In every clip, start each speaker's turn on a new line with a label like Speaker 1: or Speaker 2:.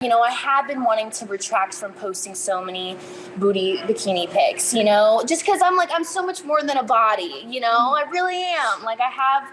Speaker 1: You know, I have been wanting to retract from posting so many booty bikini pics, you know, just because I'm so much more than a body, you know, I really am. Like I have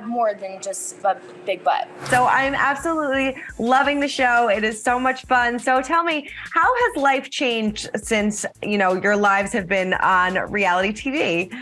Speaker 1: more than just a big butt.
Speaker 2: So I'm absolutely loving the show. It is so much fun. So tell me, how has life changed since, you know, your lives have been on reality TV?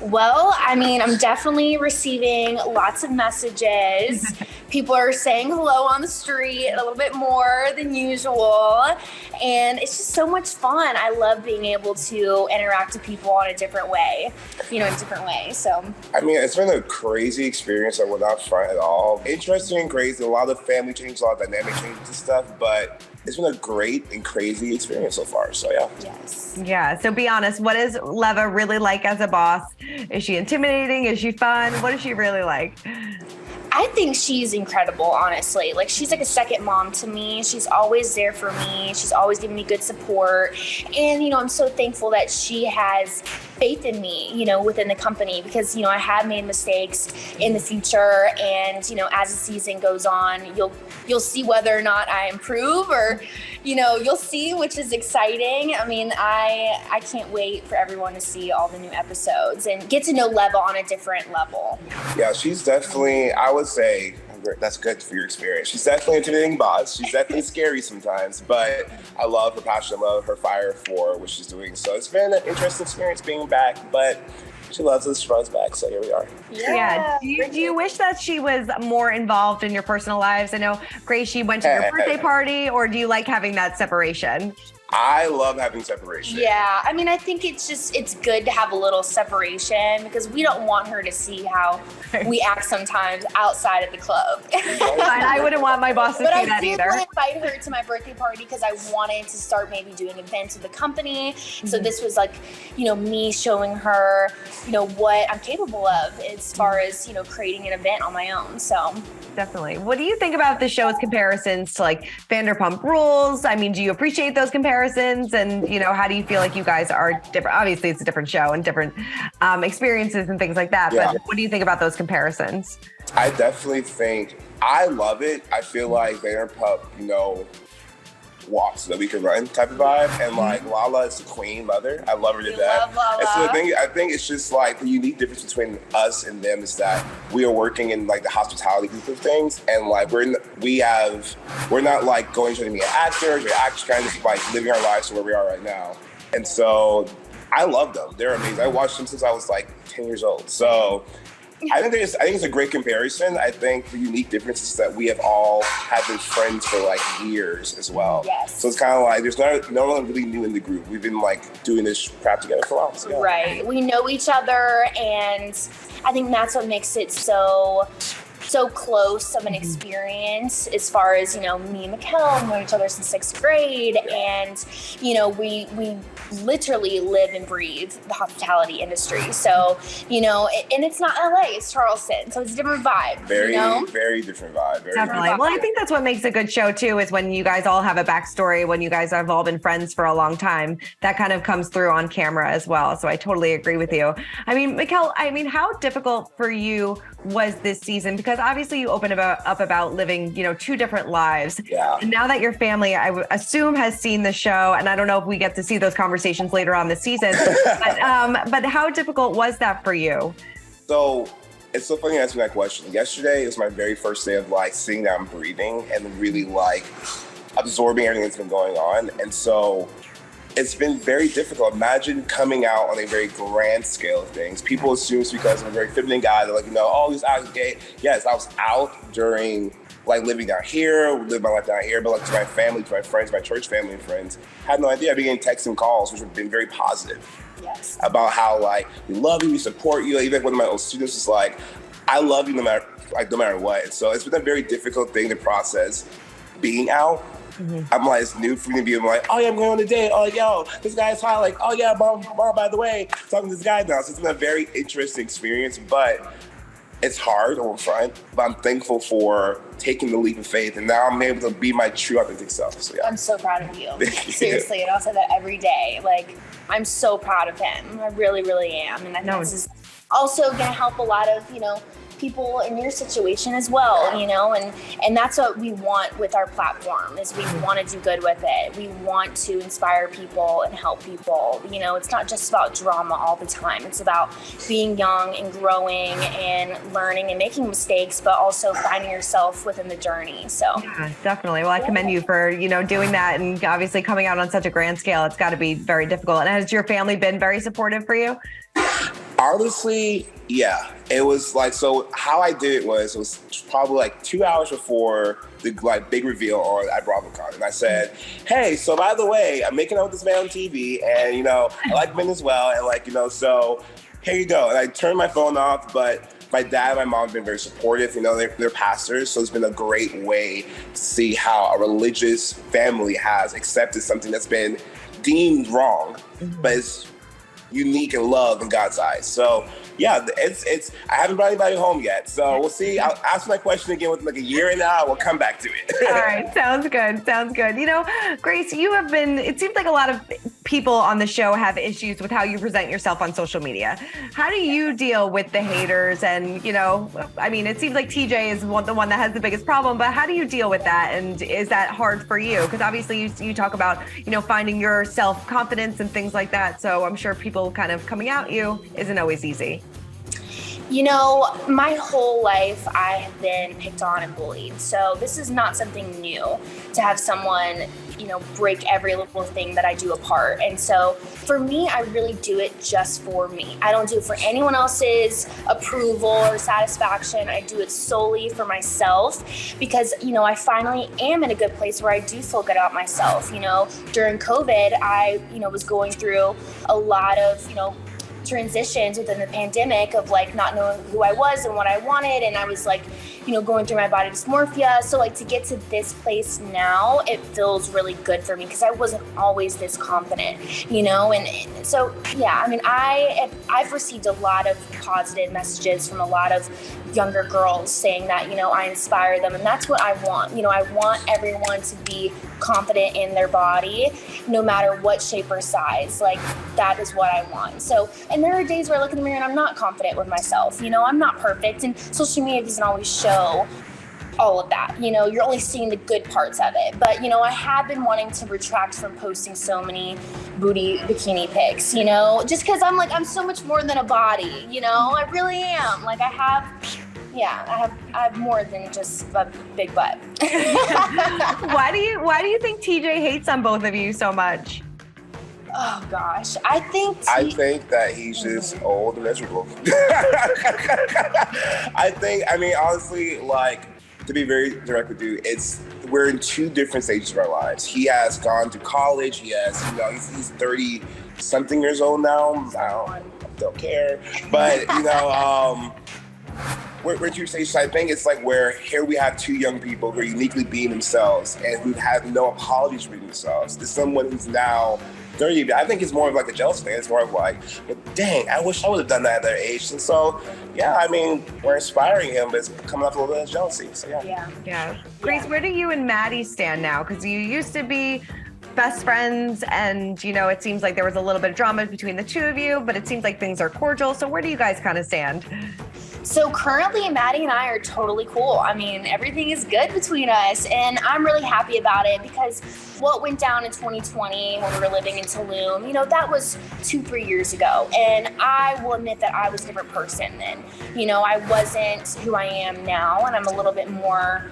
Speaker 1: Well, I mean, I'm definitely receiving lots of messages. People are saying hello on the street a little bit more than usual. And it's just so much fun. I love being able to interact with people in a different way. So,
Speaker 3: I mean, it's been a crazy experience. I will not front at all. Interesting and crazy. A lot of family changes, a lot of dynamic changes and stuff. But it's been a great and crazy experience so far. So, yeah.
Speaker 1: Yes.
Speaker 2: Yeah. So be honest. What is Leva really like as a boss? Is she intimidating? Is she fun? What is she really like?
Speaker 1: I think she's incredible, honestly. Like, she's like a second mom to me. She's always there for me. She's always giving me good support. And, you know, I'm so thankful that she has faith in me, you know, within the company because, you know, I have made mistakes in the future. And, you know, as the season goes on, you'll see whether or not I improve or, you know, you'll see, which is exciting. I mean, I can't wait for everyone to see all the new episodes and get to know Leva on a different level.
Speaker 3: Yeah, she's definitely, I would say, that's good for your experience. She's definitely an intimidating boss. She's definitely scary sometimes, but I love her passion. I love her fire for what she's doing. So it's been an interesting experience being back, but she loves us, she runs back, so here we are.
Speaker 2: Yeah. Do you wish that she was more involved in your personal lives? I know, Grace, she went to your birthday party, or do you like having that separation?
Speaker 3: I love having separation.
Speaker 1: Yeah, I mean, I think it's good to have a little separation because we don't want her to see how we act sometimes outside of the club.
Speaker 2: I wouldn't want my boss to see that either.
Speaker 1: But I did invite her to my birthday party because I wanted to start maybe doing events with the company. Mm-hmm. So this was like, you know, me showing her, you know, what I'm capable of as far as, you know, creating an event on my own. So
Speaker 2: definitely. What do you think about the show's comparisons to like Vanderpump Rules? I mean, do you appreciate those comparisons? And, you know, how do you feel like you guys are different? Obviously, it's a different show and different experiences and things like that. Yeah. But what do you think about those comparisons?
Speaker 3: I definitely think I love it. I feel like Vanderpump, you know, walks so that we can run type of vibe. And like Lala is the queen mother. I love her to death.
Speaker 1: Love
Speaker 3: and so I think it's just like the unique difference between us and them is that we are working in like the hospitality group of things. And like we're not like going to be an actor or actress, kind of just like living our lives to where we are right now. And so I love them. They're amazing. I watched them since I was like 10 years old. So I think it's a great comparison. I think the unique difference is that we have all been friends for like years as well.
Speaker 1: Yes.
Speaker 3: So it's kind of like there's no one really new in the group. We've been like doing this crap together for a while. So, yeah.
Speaker 1: Right. We know each other, and I think that's what makes it so close of an experience as far as, you know, me and Mikel have known each other since 6th grade. And, you know, we literally live and breathe the hospitality industry. So, you know, and it's not LA, it's Charleston. So it's a different vibe.
Speaker 3: Very,
Speaker 1: you know?
Speaker 3: very different vibe.
Speaker 2: Definitely. Well, I think that's what makes a good show too, is when you guys all have a backstory, when you guys have all been friends for a long time, that kind of comes through on camera as well. So I totally agree with you. I mean, Mikel, how difficult for you was this season? Because obviously you open up about living, you know, 2 different lives.
Speaker 3: Yeah.
Speaker 2: And now that your family, I would assume, has seen the show, and I don't know if we get to see those conversations later on this season, but how difficult was that for you?
Speaker 3: So it's so funny you asked me that question. Yesterday was my very first day of like sitting down, breathing, and really like absorbing everything that's been going on. And so it's been very difficult. Imagine coming out on a very grand scale of things. People assume it's because I'm a very feminine guy. They're like, you know, oh, he's out gay. Yes, I was out during like living down here, lived my life down here, but like to my family, to my friends, my church family and friends, had no idea. I'd be getting texts and calls, which have been very positive.
Speaker 1: Yes.
Speaker 3: About how like we love you, we support you. Like, even one of my old students was like, I love you no matter what. And so it's been a very difficult thing to process being out. Mm-hmm. I'm like, it's new for me to be like, oh yeah, I'm going on a date. Oh, yo, this guy's hot. Like, oh yeah, mom, by the way, talking to this guy now. So it's been a very interesting experience, but it's hard on front. But I'm thankful for taking the leap of faith, and now I'm able to be my true authentic self. So yeah.
Speaker 1: I'm so proud of you. Seriously, and I'll say that every day. Like, I'm so proud of him. I really, really am. And I think this is also going to help a lot of, you know, people in your situation as well, you know, and that's what we want with our platform is we want to do good with it. We want to inspire people and help people. You know, it's not just about drama all the time. It's about being young and growing and learning and making mistakes, but also finding yourself within the journey. So
Speaker 2: yeah, definitely. Well, I commend you for, you know, doing that and obviously coming out on such a grand scale. It's got to be very difficult. And has your family been very supportive for you?
Speaker 3: Honestly, yeah. It was like, so how I did it was probably like 2 hours before the like big reveal on at BravoCon. And I said, hey, so by the way, I'm making out with this man on TV and, you know, I like men as well. And like, you know, so here you go. And I turned my phone off, but my dad and my mom have been very supportive. You know, they're pastors, so it's been a great way to see how a religious family has accepted something that's been deemed wrong, but it's unique and loved in God's eyes. So yeah, it's I haven't brought anybody home yet. So we'll see. I'll ask my question again with like a year and now. We'll come back to it.
Speaker 2: All right. Sounds good. Sounds good. You know, Grace, you have been, it seems like a lot of people on the show have issues with how you present yourself on social media. How do you deal with the haters? And, you know, I mean, it seems like TJ is the one that has the biggest problem, but how do you deal with that? And is that hard for you? Because obviously you talk about, you know, finding your self-confidence and things like that. So I'm sure people kind of coming at you isn't always easy.
Speaker 1: You know, my whole life I have been picked on and bullied. So this is not something new to have someone, you know, break every little thing that I do apart. And so for me, I really do it just for me. I don't do it for anyone else's approval or satisfaction. I do it solely for myself because, you know, I finally am in a good place where I do feel good about myself. You know, during COVID, I, you know, was going through a lot of, you know, transitions within the pandemic of like not knowing who I was and what I wanted, and I was like, you know, going through my body dysmorphia. So like to get to this place now, it feels really good for me because I wasn't always this confident, you know. And so yeah, I mean, I've received a lot of positive messages from a lot of younger girls saying that, you know, I inspire them, and that's what I want. You know, I want everyone to be confident in their body, no matter what shape or size. Like that is what I want. So, and there are days where I look in the mirror and I'm not confident with myself. You know, I'm not perfect, and social media doesn't always show all of that. You know, you're only seeing the good parts of it. But, you know, I have been wanting to retract from posting so many booty bikini pics, you know, just because I'm like, I'm so much more than a body, you know, I really am. Like I have more than just a big butt.
Speaker 2: Why do you think TJ hates on both of you so much?
Speaker 1: Oh gosh, I think
Speaker 3: that he's just old and miserable. I mean, honestly, like, to be very direct with you, we're in two different stages of our lives. He has gone to college. He has, you know, he's 30 something years old now. I don't care, but you know, we're two stages. I think it's like where here we have two young people who are uniquely being themselves and who have no apologies for themselves. There's someone who's now 30. I think it's more of like a jealous thing. It's more of like, but dang, I wish I would have done that at their age. And so, yeah, I mean, we're inspiring him, but it's coming off a little bit of jealousy. So
Speaker 2: yeah. Grace, where do you and Maddie stand now? Because you used to be best friends, and you know, it seems like there was a little bit of drama between the two of you, but it seems like things are cordial. So where do you guys kind of stand?
Speaker 1: So currently Maddie and I are totally cool. I mean, everything is good between us, and I'm really happy about it because what went down in 2020 when we were living in Tulum, you know, that was 2-3 years ago. And I will admit that I was a different person then. You know, I wasn't who I am now, and I'm a little bit more,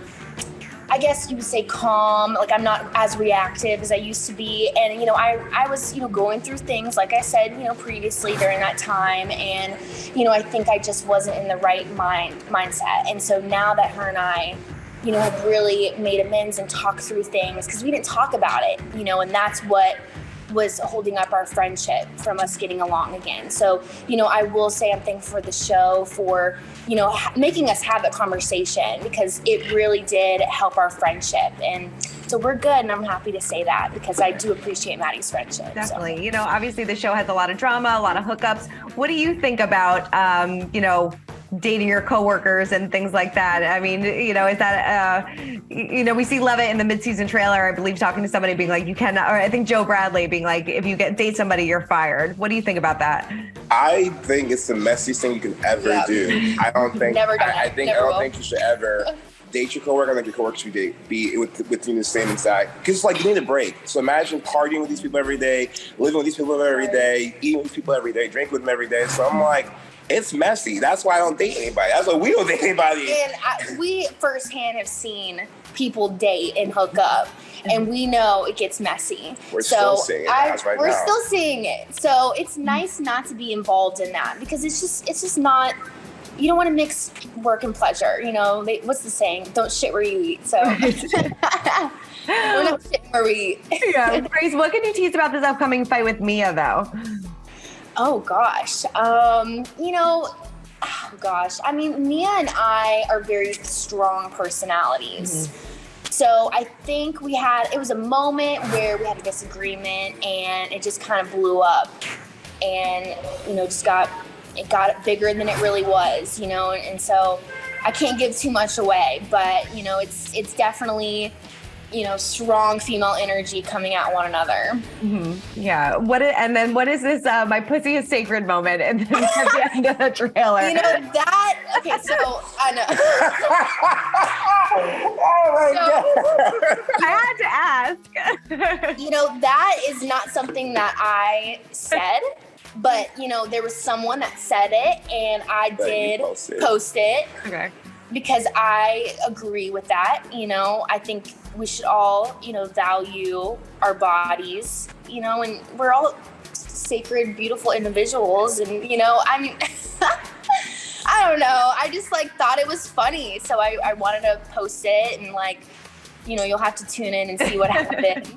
Speaker 1: I guess you would say, calm. Like I'm not as reactive as I used to be. And, you know, I was, you know, going through things, like I said, you know, previously during that time. And, you know, I think I just wasn't in the right mindset. And so now that her and I, you know, have really made amends and talked through things, because we didn't talk about it, you know, and that's what was holding up our friendship from us getting along again. So, you know, I will say I'm thankful for the show for, you know, making us have that conversation, because it really did help our friendship. And so we're good, and I'm happy to say that because I do appreciate Maddie's friendship.
Speaker 2: Definitely.
Speaker 1: So.
Speaker 2: You know, obviously the show has a lot of drama, a lot of hookups. What do you think about, you know, dating your coworkers and things like that. I mean, you know, is that, you know, we see Leva in the mid-season trailer, I believe, talking to somebody being like, you cannot, or I think Joe Bradley being like, if you date somebody, you're fired. What do you think about that?
Speaker 3: I think it's the messiest thing you can ever do. I don't think,
Speaker 1: Never done
Speaker 3: I
Speaker 1: it.
Speaker 3: think,
Speaker 1: Never
Speaker 3: I don't
Speaker 1: will.
Speaker 3: think you should ever date your coworker. I think your coworker should be within the same exact, because like you need a break. So imagine partying with these people every day, living with these people every day, eating with these people every day, drinking with them every day. So I'm like, it's messy. That's why I don't date anybody. That's why we don't date anybody.
Speaker 1: And we firsthand have seen people date and hook up, and we know it gets messy.
Speaker 3: We're still seeing it right
Speaker 1: we're
Speaker 3: now.
Speaker 1: still seeing it. So it's nice not to be involved in that, because it's just not. You don't want to mix work and pleasure. You know, what's the saying? Don't shit where you eat. So we're not shitting where we eat.
Speaker 2: Yeah, Grace, what can you tease about this upcoming fight with Mia, though?
Speaker 1: Oh gosh. You know, oh gosh. I mean, Mia and I are very strong personalities.
Speaker 2: Mm-hmm.
Speaker 1: So I think it was a moment where we had a disagreement and it just kind of blew up, and, you know, it got bigger than it really was, you know, and so I can't give too much away, but, you know, it's definitely, you know, strong female energy coming at one another.
Speaker 2: Mm-hmm. Yeah. And then what is this? My pussy is sacred moment, and then at the end of the trailer.
Speaker 1: You know that. Okay, so I know.
Speaker 3: Oh my God.
Speaker 2: I had to ask.
Speaker 1: You know, that is not something that I said, but, you know, there was someone that said it, and I did post it.
Speaker 2: Okay.
Speaker 1: Because I agree with that. You know, I think we should all, you know, value our bodies, you know, and we're all sacred, beautiful individuals. And, you know, I mean, I don't know. I just like thought it was funny. So I wanted to post it, and like, you know, you'll have to tune in and see what happens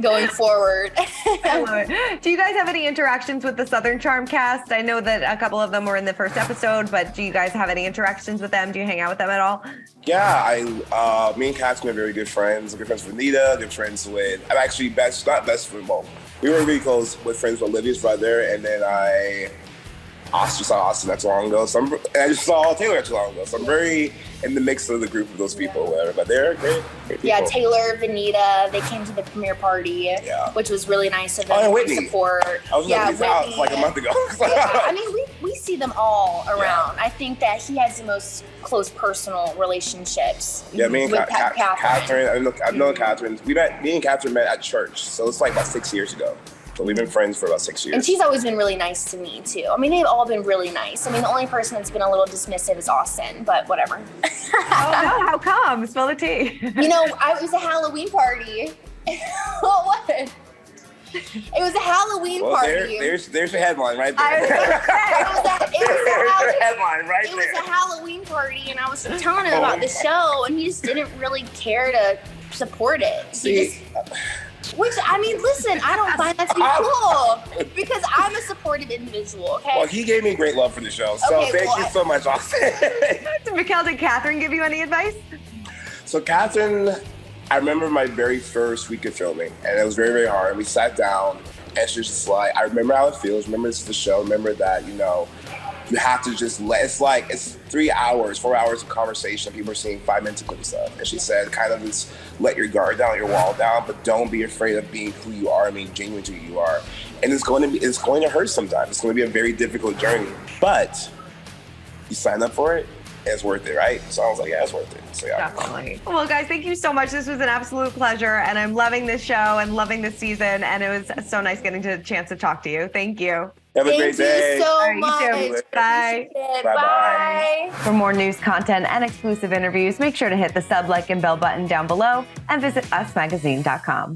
Speaker 1: going forward.
Speaker 2: I love it. Do you guys have any interactions with the Southern Charm cast? I know that a couple of them were in the first episode, but do you guys have any interactions with them? Do you hang out with them at all?
Speaker 3: Yeah, me and Catherine are very good friends. Good friends with Nita, good friends with, I'm actually not best friend, well, we were really close with friends with Olivia's brother, and then I just saw Austin not too long ago. And I just saw Taylor not too long ago. So I'm very in the mix of the group of those people, whatever. But they're great people.
Speaker 1: Yeah, Taylor, Vanita, they came to the premiere party, which was really nice of them
Speaker 3: and
Speaker 1: to
Speaker 3: Whitney.
Speaker 1: support.
Speaker 3: I was at Whitney's house like a month ago.
Speaker 1: Yeah, I mean, we see them all around. I think that he has the most close personal relationships.
Speaker 3: Yeah, me and
Speaker 1: with
Speaker 3: Catherine. I've known Catherine. Me and Catherine met at church. So it's like about 6 years ago. So we've been friends for about 6 years.
Speaker 1: And she's always been really nice to me, too. I mean, they've all been really nice. I mean, the only person that's been a little dismissive is Austin, but whatever.
Speaker 2: Oh, no, how come? Spill the tea.
Speaker 1: You know, it was a Halloween party. What? It was a Halloween party.
Speaker 3: There's a headline right there.
Speaker 1: It was
Speaker 3: there.
Speaker 1: a Halloween party, and I was telling him about the show, and he just didn't really care to support it. Which, I mean, listen, I don't find that to be cool, because I'm a supportive individual, okay?
Speaker 3: Well, he gave me great love for the show, so thank you so much, Austin.
Speaker 2: Mikel, did Catherine give you any advice?
Speaker 3: So Catherine, I remember my very first week of filming, and it was very, very hard. We sat down, and she was just like, I remember how it feels. Remember, this is the show. Remember that, you know, you have to just it's 3 hours, 4 hours of conversation. People are seeing 5 minutes of clip stuff. And she said, kind of just let your guard down, your wall down, but don't be afraid of being who you are, being genuine to who you are. And it's going to hurt sometimes. It's going to be a very difficult journey, but you sign up for it, and it's worth it, right? So I was like, yeah, it's worth it. So yeah.
Speaker 2: Definitely. Well, guys, thank you so much. This was an absolute pleasure, and I'm loving this show and loving this season, and it was so nice getting a chance to talk to you. Thank you.
Speaker 3: Have a great day.
Speaker 1: Thank you so
Speaker 2: All right,
Speaker 1: much.
Speaker 2: you too. Bye.
Speaker 1: Bye.
Speaker 2: For more news, content, and exclusive interviews, make sure to hit the sub, like, and bell button down below and visit usmagazine.com.